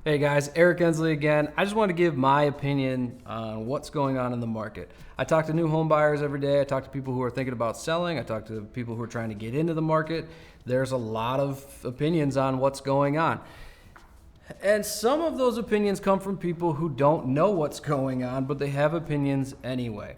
Hey guys, Eric Ensley again. I just want to give my opinion on what's going on in the market. I talk to new home buyers every day. I talk to people who are thinking about selling. I talk to people who are trying to get into the market. There's a lot of opinions on what's going on. And some of those opinions come from people who don't know what's going on, but they have opinions anyway.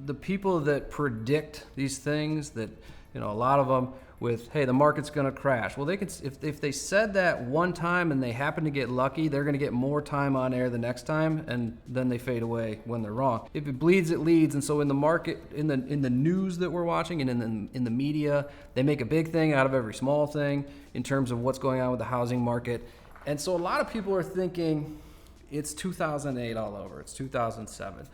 The people that predict these things, that a lot of them with, hey, the market's going to crash. Well, they can, if they said that one time and they happen to get lucky, they're going to get more time on air the next time, and then they fade away when they're wrong. If it bleeds, it leads. And so in the market, in the news that we're watching, and in the media, they make a big thing out of every small thing in terms of what's going on with the housing market. And so a lot of people are thinking it's 2008 all over. It's 2007.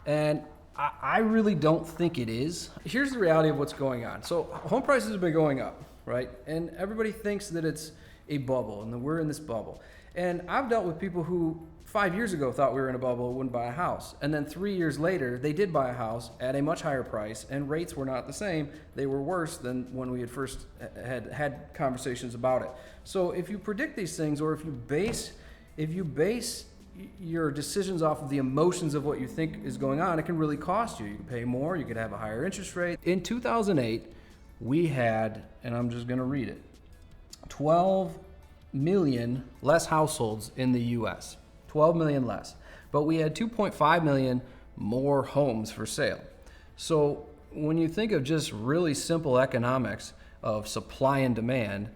And I really don't think it is. Here's the reality of what's going on. So home prices have been going up, right? And everybody thinks that it's a bubble and that we're in this bubble. And I've dealt with people who 5 years ago thought we were in a bubble, wouldn't buy a house. And then 3 years later, they did buy a house at a much higher price, and rates were not the same. They were worse than when we had first had conversations about it. So if you predict these things, or if you base your decisions off of the emotions of what you think is going on, it can really cost you. You can pay more, you could have a higher interest rate. In 2008, we had, and I'm just going to read it, 12 million less households in the US. 12 million less. But we had 2.5 million more homes for sale. So when you think of just really simple economics of supply and demand,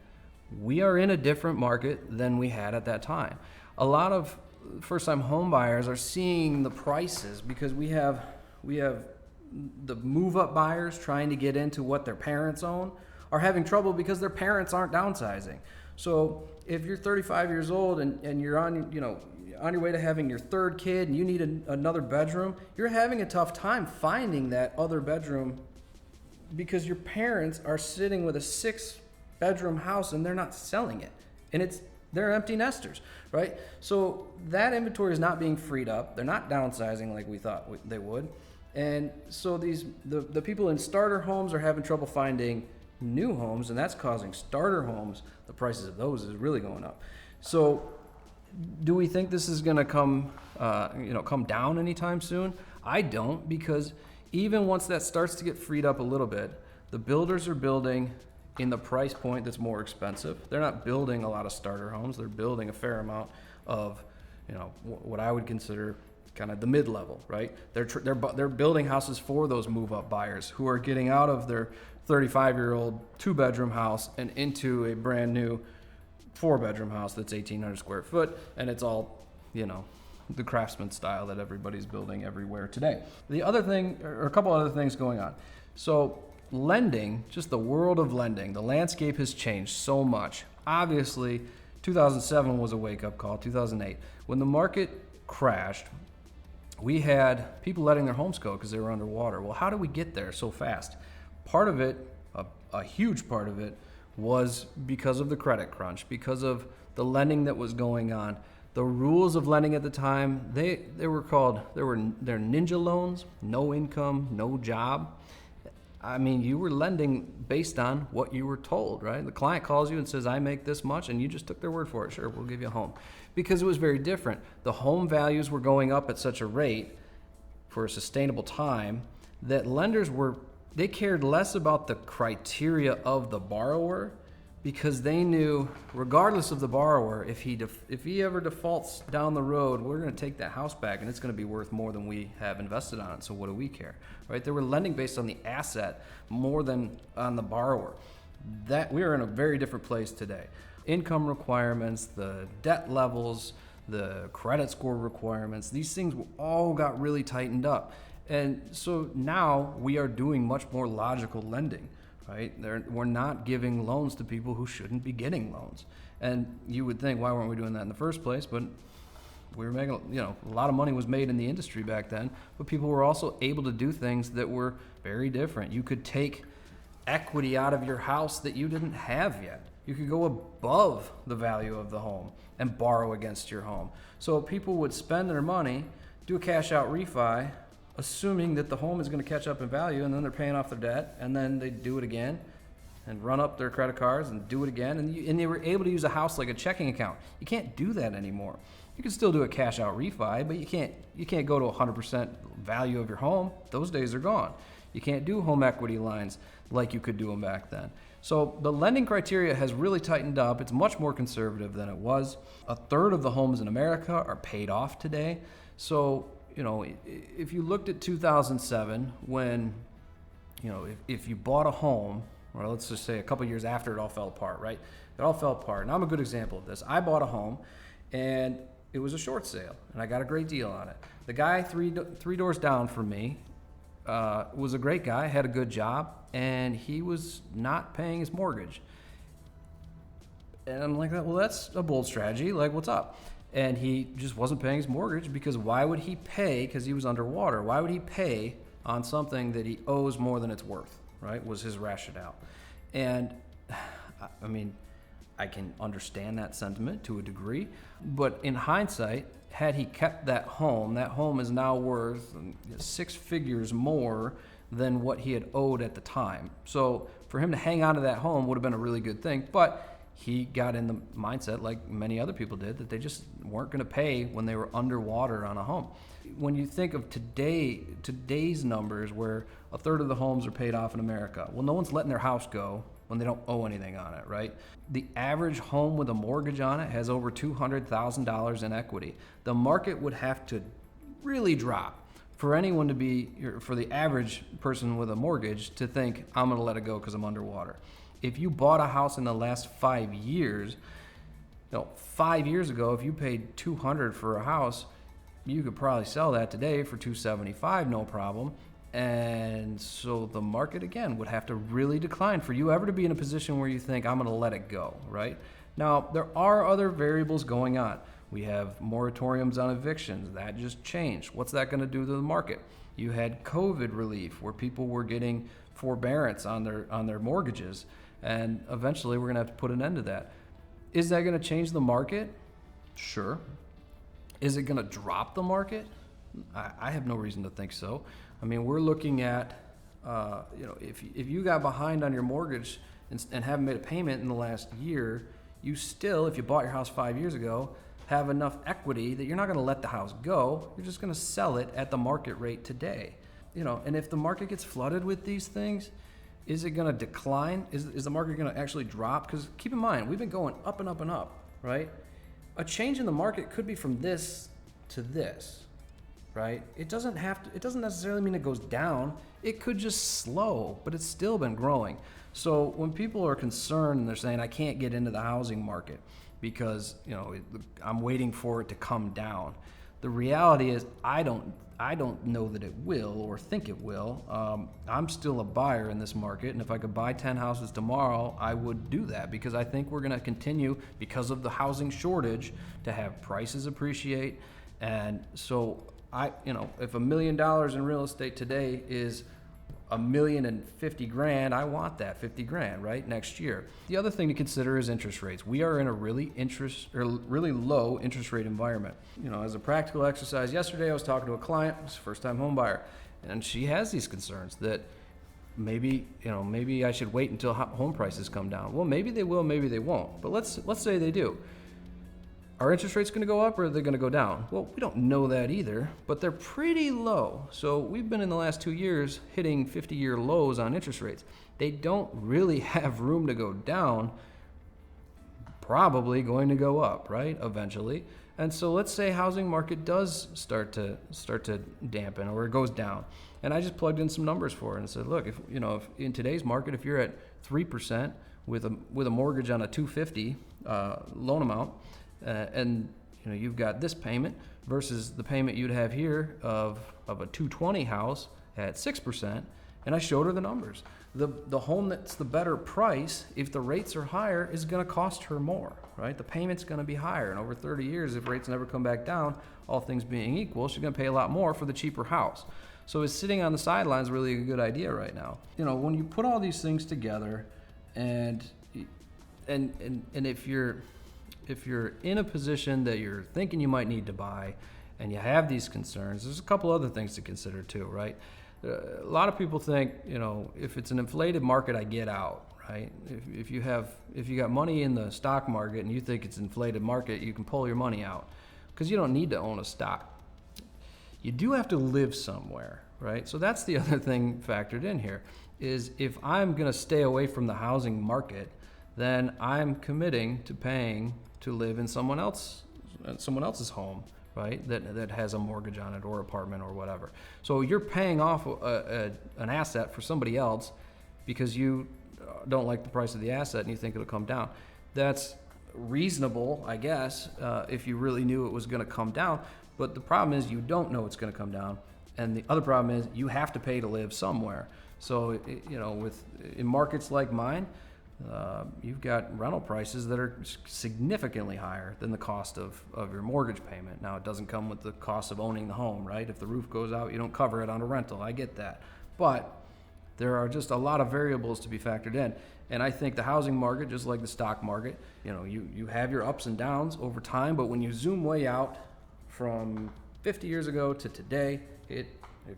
we are in a different market than we had at that time. A lot of first-time home buyers are seeing the prices because we have the move-up buyers trying to get into what their parents own are having trouble because their parents aren't downsizing. So if you're 35 years old and you're on your way to having your third kid and you need another bedroom, you're having a tough time finding that other bedroom because your parents are sitting with a 6-bedroom house and they're not selling it. And they're empty nesters, right? So that inventory is not being freed up. They're not downsizing like we thought they would. And so the people in starter homes are having trouble finding new homes, and that's causing starter homes, the prices of those is really going up. So do we think this is going to come down anytime soon? I don't, because even once that starts to get freed up a little bit, the builders are building in the price point that's more expensive. They're not building a lot of starter homes. They're building a fair amount of, what I would consider kind of the mid-level, right? They're building houses for those move-up buyers who are getting out of their 35-year-old 2-bedroom house and into a brand new 4-bedroom house that's 1,800 square foot, and it's all, the craftsman style that everybody's building everywhere today. The other thing, or a couple other things going on. So lending, just the world of lending, the landscape has changed so much. Obviously, 2007 was a wake-up call, 2008. When the market crashed, we had people letting their homes go because they were underwater. Well, how did we get there so fast? Part of it, a huge part of it, was because of the credit crunch, because of the lending that was going on. The rules of lending at the time, they're ninja loans, no income, no job. I mean, you were lending based on what you were told, right? The client calls you and says, I make this much, and you just took their word for it. Sure, we'll give you a home. Because it was very different. The home values were going up at such a rate for a sustainable time that lenders they cared less about the criteria of the borrower, because they knew, regardless of the borrower, if he ever defaults down the road, we're going to take that house back and it's going to be worth more than we have invested on it. So what do we care, right? They were lending based on the asset more than on the borrower. That we are in a very different place today. Income requirements, the debt levels, the credit score requirements, these things all got really tightened up. And so now we are doing much more logical lending. Right? We're not giving loans to people who shouldn't be getting loans. And you would think, why weren't we doing that in the first place? But we were making, a lot of money was made in the industry back then, but people were also able to do things that were very different. You could take equity out of your house that you didn't have yet. You could go above the value of the home and borrow against your home. So people would spend their money, do a cash out refi, assuming that the home is going to catch up in value, and then they're paying off their debt, and then they do it again, and run up their credit cards and do it again. And they were able to use a house like a checking account. You can't do that anymore. You can still do a cash out refi, but you can't go to 100% value of your home. Those days are gone. You can't do home equity lines like you could do them back then. So the lending criteria has really tightened up. It's much more conservative than it was. A third of the homes in America are paid off today. So, if you looked at 2007, when, if you bought a home, or let's just say a couple years after it all fell apart, right? It all fell apart. And I'm a good example of this. I bought a home and it was a short sale and I got a great deal on it. The guy three doors down from me was a great guy, had a good job, and he was not paying his mortgage. And I'm like, well, that's a bold strategy. Like, what's up? And he just wasn't paying his mortgage because why would he pay, because he was underwater, why would he pay on something that he owes more than it's worth, right? Was his rationale. And I mean, I can understand that sentiment to a degree, but in hindsight, had he kept that home is now worth 6 figures more than what he had owed at the time. So for him to hang on to that home would have been a really good thing, but he got in the mindset, like many other people did, that they just weren't going to pay when they were underwater on a home. When you think of today's numbers, where a third of the homes are paid off in America, well, no one's letting their house go when they don't owe anything on it, right? The average home with a mortgage on it has over $200,000 in equity. The market would have to really drop for anyone to be, for the average person with a mortgage to think, I'm going to let it go because I'm underwater. If you bought a house in the last 5 years, 5 years ago, if you paid $200 for a house, you could probably sell that today for $275, no problem. And so the market, again, would have to really decline for you ever to be in a position where you think, I'm going to let it go, right? Now, there are other variables going on. We have moratoriums on evictions. That just changed. What's that going to do to the market? You had COVID relief where people were getting forbearance on their mortgages, and eventually we're going to have to put an end to that. Is that going to change the market? Sure. Is it going to drop the market? I have no reason to think so. I mean, we're looking at, if you got behind on your mortgage and haven't made a payment in the last year, you still, if you bought your house 5 years ago, have enough equity that you're not going to let the house go. You're just going to sell it at the market rate today. And if the market gets flooded with these things, is it going to decline? Is the market going to actually drop? Because keep in mind, we've been going up and up and up, right? A change in the market could be from this to this, right? It doesn't necessarily mean it goes down. It could just slow, but it's still been growing. So when people are concerned and they're saying, I can't get into the housing market because, I'm waiting for it to come down. The reality is I don't know that it will or think it will. I'm still a buyer in this market, and if I could buy 10 houses tomorrow, I would do that because I think we're going to continue, because of the housing shortage, to have prices appreciate. And so if $1 million in real estate today is $1,050,000, I want that $50,000, right, next year. The other thing to consider is interest rates. We are in a really low interest rate environment. As a practical exercise, yesterday I was talking to a client, who's a first-time home buyer, and she has these concerns that maybe I should wait until home prices come down. Well, maybe they will, maybe they won't. But let's say they do. Are interest rates going to go up or are they going to go down? Well, we don't know that either, but they're pretty low. So we've been in the last 2 years hitting 50-year lows on interest rates. They don't really have room to go down, probably going to go up, right, eventually. And so let's say housing market does start to dampen or it goes down. And I just plugged in some numbers for it and said, look, if in today's market, if you're at 3% with a mortgage on a $250 loan amount, and you've got this payment versus the payment you'd have here of a $220 house at 6%, and I showed her the numbers. The home that's the better price, if the rates are higher, is going to cost her more, right? The payment's going to be higher, and over 30 years, if rates never come back down, all things being equal, she's going to pay a lot more for the cheaper house. So is sitting on the sidelines really a good idea right now? When you put all these things together, and if you're in a position that you're thinking you might need to buy and you have these concerns, there's a couple other things to consider too, right? A lot of people think, if it's an inflated market, I get out, right? If you got money in the stock market and you think it's inflated market, you can pull your money out because you don't need to own a stock. You do have to live somewhere, right? So that's the other thing factored in here is if I'm going to stay away from the housing market, then I'm committing to paying to live in someone else's home, right? That has a mortgage on it or apartment or whatever. So you're paying off an asset for somebody else because you don't like the price of the asset and you think it'll come down. That's reasonable, I guess, if you really knew it was going to come down. But the problem is you don't know it's going to come down. And the other problem is you have to pay to live somewhere. So, in markets like mine, you've got rental prices that are significantly higher than the cost of your mortgage payment. Now, it doesn't come with the cost of owning the home, right? If the roof goes out, you don't cover it on a rental. I get that. But there are just a lot of variables to be factored in. And I think the housing market, just like the stock market, you have your ups and downs over time, but when you zoom way out from 50 years ago to today, if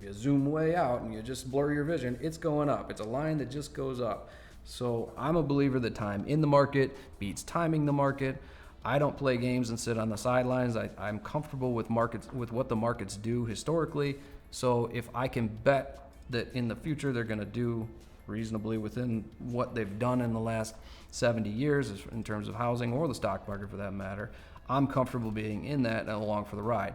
you zoom way out and you just blur your vision, it's going up. It's a line that just goes up. So I'm a believer that time in the market beats timing the market. I don't play games and sit on the sidelines. I'm comfortable with what the markets do historically. So if I can bet that in the future they're going to do reasonably within what they've done in the last 70 years in terms of housing or the stock market for that matter, I'm comfortable being in that and along for the ride.